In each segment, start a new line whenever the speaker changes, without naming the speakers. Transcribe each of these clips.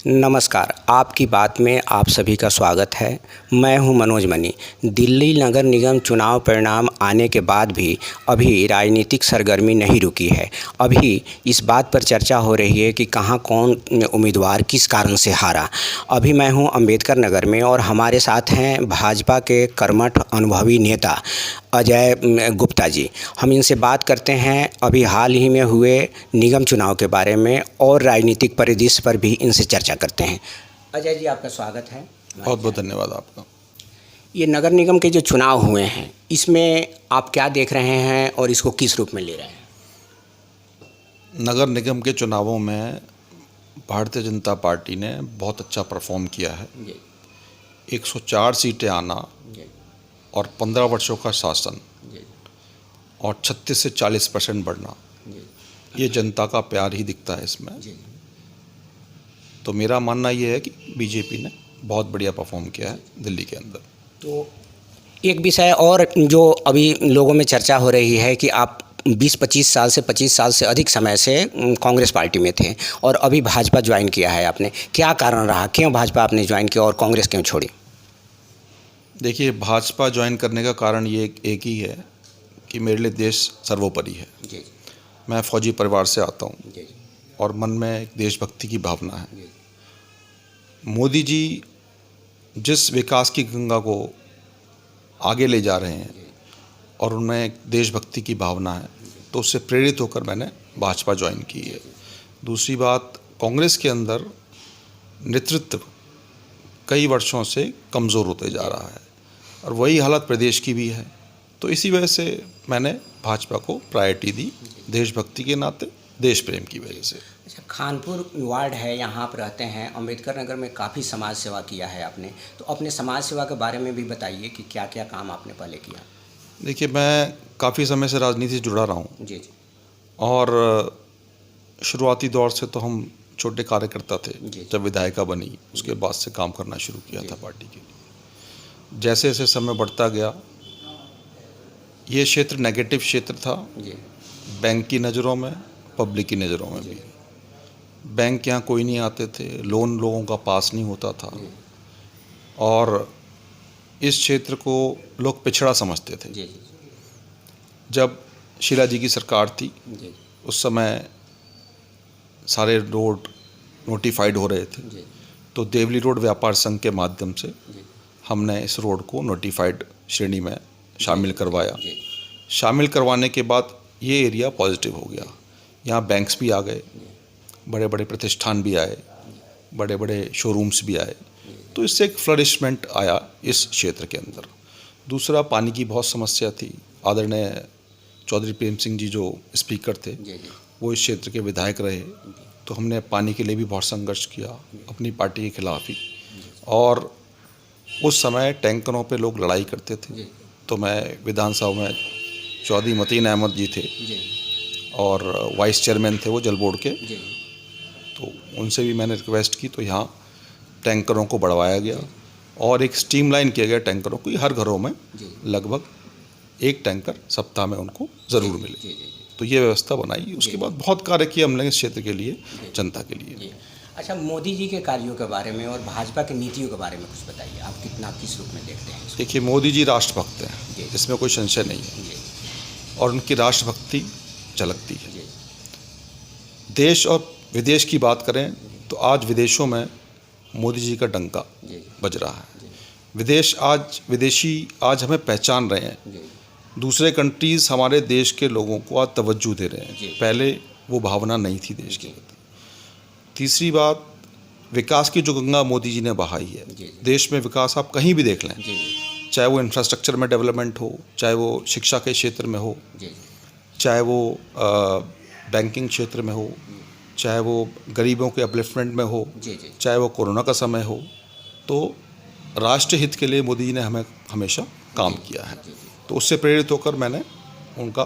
नमस्कार, आपकी बात में आप सभी का स्वागत है। मैं हूं मनोज मनी। दिल्ली नगर निगम चुनाव परिणाम आने के बाद भी अभी राजनीतिक सरगर्मी नहीं रुकी है। अभी इस बात पर चर्चा हो रही है कि कहां कौन उम्मीदवार किस कारण से हारा। अभी मैं हूं अंबेडकर नगर में और हमारे साथ हैं भाजपा के कर्मठ अनुभवी नेता अजय गुप्ता जी। हम इनसे बात करते हैं अभी हाल ही में हुए निगम चुनाव के बारे में और राजनीतिक परिदृश्य पर भी इनसे चर्चा करते हैं। अजय जी, आपका स्वागत है।
बहुत बहुत धन्यवाद आपका।
ये नगर निगम के जो चुनाव हुए हैं, इसमें आप क्या देख रहे हैं और इसको किस रूप में ले रहे हैं?
नगर निगम के चुनावों में भारतीय जनता पार्टी ने बहुत अच्छा परफॉर्म किया है। 104 सीटें आना और 15 वर्षों का शासन और 36 से 40% बढ़ना, ये जनता का प्यार ही दिखता है इसमें। तो मेरा मानना ये है कि बीजेपी ने बहुत बढ़िया परफॉर्म किया है दिल्ली के अंदर।
तो एक विषय और जो अभी लोगों में चर्चा हो रही है कि आप 20-25 साल से 25 साल से अधिक समय से कांग्रेस पार्टी में थे और अभी भाजपा ज्वाइन किया है आपने। क्या कारण रहा, क्यों भाजपा आपने ज्वाइन किया और कांग्रेस क्यों छोड़ी?
देखिए, भाजपा ज्वाइन करने का कारण ये एक ही है कि मेरे लिए देश सर्वोपरि है।
जी।
मैं फौजी परिवार से आता हूँ
जी।
और मन में एक देशभक्ति की भावना है। मोदी जी जिस विकास की गंगा को आगे ले जा रहे हैं और उनमें एक देशभक्ति की भावना है, तो उससे प्रेरित होकर मैंने भाजपा ज्वाइन की है। दूसरी बात, कांग्रेस के अंदर नेतृत्व कई वर्षों से कमज़ोर होते जा रहा है और वही हालत प्रदेश की भी है। तो इसी वजह से मैंने भाजपा को प्रायोरिटी दी, देशभक्ति के नाते, देश प्रेम की वजह से।
अच्छा, खानपुर वार्ड है, यहाँ आप रहते हैं, अंबेडकर नगर में काफ़ी समाज सेवा किया है आपने, तो अपने समाज सेवा के बारे में भी बताइए कि क्या क्या काम आपने पहले किया।
देखिए, मैं काफ़ी समय से राजनीति से जुड़ा रहा हूँ।
जी जी।
और शुरुआती दौर से तो हम छोटे कार्यकर्ता थे।
जी।
जब विधायिका बनी उसके बाद से काम करना शुरू किया था पार्टी के लिए। जैसे जैसे समय बढ़ता गया, ये क्षेत्र नेगेटिव क्षेत्र था
जी।
बैंक की नज़रों में, पब्लिक की नज़रों में भी। बैंक यहाँ कोई नहीं आते थे, लोन लोगों का पास नहीं होता था और इस क्षेत्र को लोग पिछड़ा समझते थे।
जी जी।
जब शीला जी की सरकार थी,
जी
उस समय सारे रोड नोटिफाइड हो रहे थे।
जी।
तो देवली रोड व्यापार संघ के माध्यम से
जी
हमने इस रोड को नोटिफाइड श्रेणी में शामिल करवाया।
जी।
शामिल करवाने के बाद ये एरिया पॉजिटिव हो गया। यहाँ बैंक्स भी आ गए, बड़े बड़े प्रतिष्ठान भी आए, बड़े बड़े शोरूम्स भी आए। तो इससे एक फ्लरिशमेंट आया इस क्षेत्र के अंदर। दूसरा, पानी की बहुत समस्या थी। आदरणीय चौधरी प्रेम सिंह जी जो स्पीकर थे, वो इस क्षेत्र के विधायक रहे, तो हमने पानी के लिए भी बहुत संघर्ष किया अपनी पार्टी के खिलाफ ही। और उस समय टैंकरों पे लोग लड़ाई करते थे, तो मैं विधानसभा में चौधरी मतीन अहमद जी थे और वाइस चेयरमैन थे वो जल बोर्ड के, तो उनसे भी मैंने रिक्वेस्ट की, तो यहाँ टैंकरों को बढ़वाया गया और एक स्ट्रीमलाइन किया गया टैंकरों को। हर घरों में लगभग एक टैंकर सप्ताह में उनको ज़रूर मिले, तो ये व्यवस्था बनाई। उसके बाद बहुत कार्य किए हमने इस क्षेत्र के लिए, जनता के लिए।
अच्छा, मोदी जी के कार्यों के बारे में और भाजपा की नीतियों के बारे में कुछ बताइए। आप कितना किस रूप में देखते हैं?
देखिए, मोदी जी राष्ट्रभक्त हैं, इसमें कोई संशय नहीं है और उनकी राष्ट्रभक्ति झलकती है। देश और विदेश की बात करें तो आज विदेशों में मोदी जी का डंका बज रहा है। विदेशी आज हमें पहचान रहे हैं। दूसरे कंट्रीज़ हमारे देश के लोगों को आज तवज्जो दे रहे हैं, पहले वो भावना नहीं थी देश के प्रति। तीसरी बात, विकास की जो गंगा मोदी जी ने बहाई है, देश में विकास आप कहीं भी देख लें, चाहे वो इंफ्रास्ट्रक्चर में डेवलपमेंट हो, चाहे वो शिक्षा के क्षेत्र में हो, चाहे वो बैंकिंग क्षेत्र में हो, चाहे वो गरीबों के अपलिफ्टमेंट में हो, चाहे वो कोरोना का समय हो, तो राष्ट्र हित के लिए मोदी जी ने हमें हमेशा काम किया है। तो उससे प्रेरित होकर मैंने उनका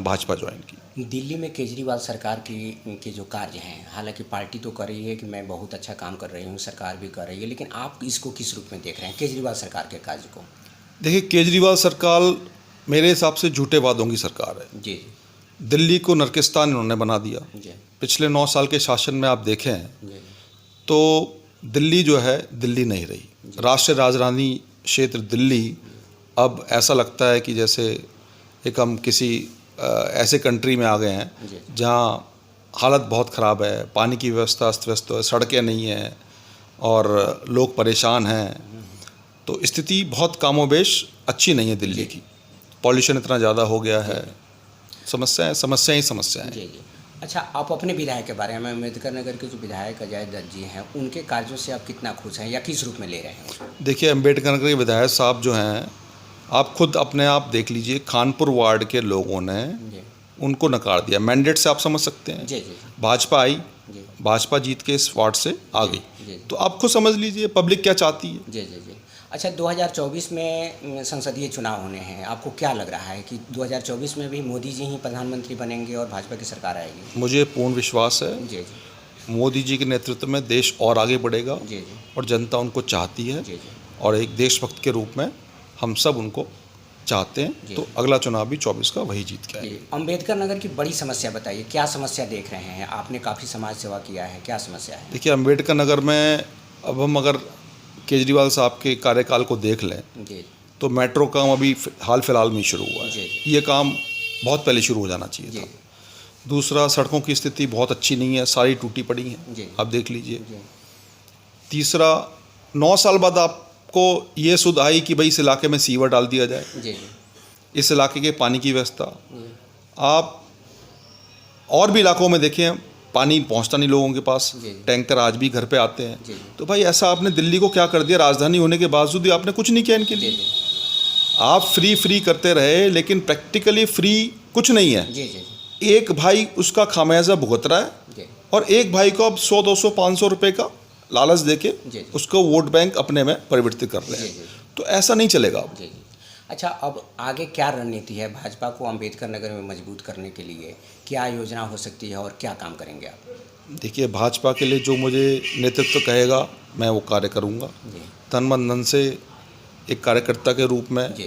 भाजपा ज्वाइन की।
दिल्ली में केजरीवाल सरकार के जो कार्य हैं, हालांकि पार्टी तो कर रही है कि मैं बहुत अच्छा काम कर रही हूँ, सरकार भी कर रही है, लेकिन आप इसको किस रूप में देख रहे हैं, केजरीवाल सरकार के कार्य को?
देखिए, केजरीवाल सरकार मेरे हिसाब से झूठे वादों की सरकार है।
जी।
दिल्ली को नरकिस्तान इन्होंने बना दिया। पिछले 9 साल के शासन में आप देखें तो दिल्ली जो है दिल्ली नहीं रही। राष्ट्रीय राजधानी क्षेत्र दिल्ली अब ऐसा लगता है कि जैसे एक हम किसी ऐसे कंट्री में आ गए हैं जहाँ हालत बहुत ख़राब है, पानी की व्यवस्था अस्त व्यस्त है, सड़कें नहीं हैं और लोग परेशान हैं। तो स्थिति बहुत कामोबेश अच्छी नहीं है दिल्ली की। पॉल्यूशन इतना ज़्यादा हो गया है, समस्याएं ही समस्याएं।
जी जी। अच्छा, आप अपने विधायक के बारे में, अम्बेडकर नगर के जो विधायक अजय दत्त जी हैं, उनके कार्यों से आप कितना खुश हैं या किस रूप में ले रहे हैं?
देखिए, अम्बेडकर नगर के विधायक साहब जो हैं, आप खुद अपने आप देख लीजिए, खानपुर वार्ड के लोगों ने उनको नकार दिया। मैंडेट से आप समझ सकते हैं।
जी जी।
भाजपा आई,
जी
भाजपा जीत के इस वार्ड से आ
जी।
गई। तो आप खुद समझ लीजिए पब्लिक क्या चाहती है।
जी जी जी। अच्छा, 2024 में संसदीय चुनाव होने हैं, आपको क्या लग रहा है कि 2024 में भी मोदी जी ही प्रधानमंत्री बनेंगे और भाजपा की सरकार आएगी?
मुझे पूर्ण विश्वास है
जी जी।
मोदी जी के नेतृत्व में देश और आगे बढ़ेगा
जी जी।
और जनता उनको चाहती है।
जी जी।
और एक देशभक्त के रूप में हम सब उनको चाहते हैं। तो अगला चुनाव भी 24 का वही जीत के आएगा।
अम्बेडकर नगर की बड़ी समस्या बताइए, क्या समस्या देख रहे हैं? आपने काफ़ी समाज सेवा किया है, क्या समस्या है?
देखिए, अम्बेडकर नगर में अब हम अगर केजरीवाल साहब के कार्यकाल को देख लें
जी
तो मेट्रो काम अभी हाल फिलहाल में ही शुरू हुआ
जी।
है। ये काम बहुत पहले शुरू हो जाना चाहिए
जी
था। दूसरा, सड़कों की स्थिति बहुत अच्छी नहीं है, सारी टूटी पड़ी
जी।
हैं, आप देख लीजिए।
जी
तीसरा, 9 साल बाद आपको ये सुध आई कि भाई इस इलाके में सीवर डाल दिया जाए।
जी।
इस इलाके के पानी की व्यवस्था आप और भी इलाकों में देखें, पानी पहुंचता नहीं लोगों के पास,
जी।
टैंकर आज भी घर पे आते हैं।
जी।
तो भाई ऐसा आपने दिल्ली को क्या कर दिया? राजधानी होने के बावजूद भी आपने कुछ नहीं किया इनके लिए। आप फ्री करते रहे, लेकिन प्रैक्टिकली फ्री कुछ नहीं है।
जी जी।
एक भाई उसका खामियाजा भुगत रहा है
जी।
और एक भाई को अब 100, 200, 500 रुपये का लालच देके
जी।
उसको वोट बैंक अपने में परिवर्तित कर रहे
जी।
हैं। तो ऐसा नहीं चलेगा अब।
जी जी। अच्छा, अब आगे क्या रणनीति है भाजपा को अम्बेडकर नगर में मजबूत करने के लिए? क्या योजना हो सकती है और क्या काम करेंगे आप?
देखिए, भाजपा के लिए जो मुझे नेतृत्व कहेगा मैं वो कार्य करूँगा।
जी
तन मन धन से एक कार्यकर्ता के रूप में
जी।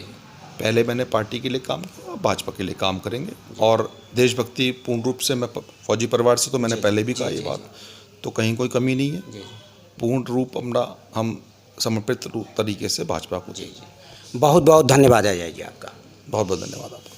पहले मैंने पार्टी के लिए काम किया, भाजपा के लिए काम करेंगे। और देशभक्ति पूर्ण रूप से, मैं फौजी परिवार से, तो मैंने पहले भी कहा ये बात, तो कहीं कोई कमी नहीं है।
जी।
पूर्ण रूप हम समर्पित रूप तरीके से भाजपा को।
जी जी। बहुत बहुत धन्यवाद अजय जी आपका।
बहुत बहुत धन्यवाद आपका।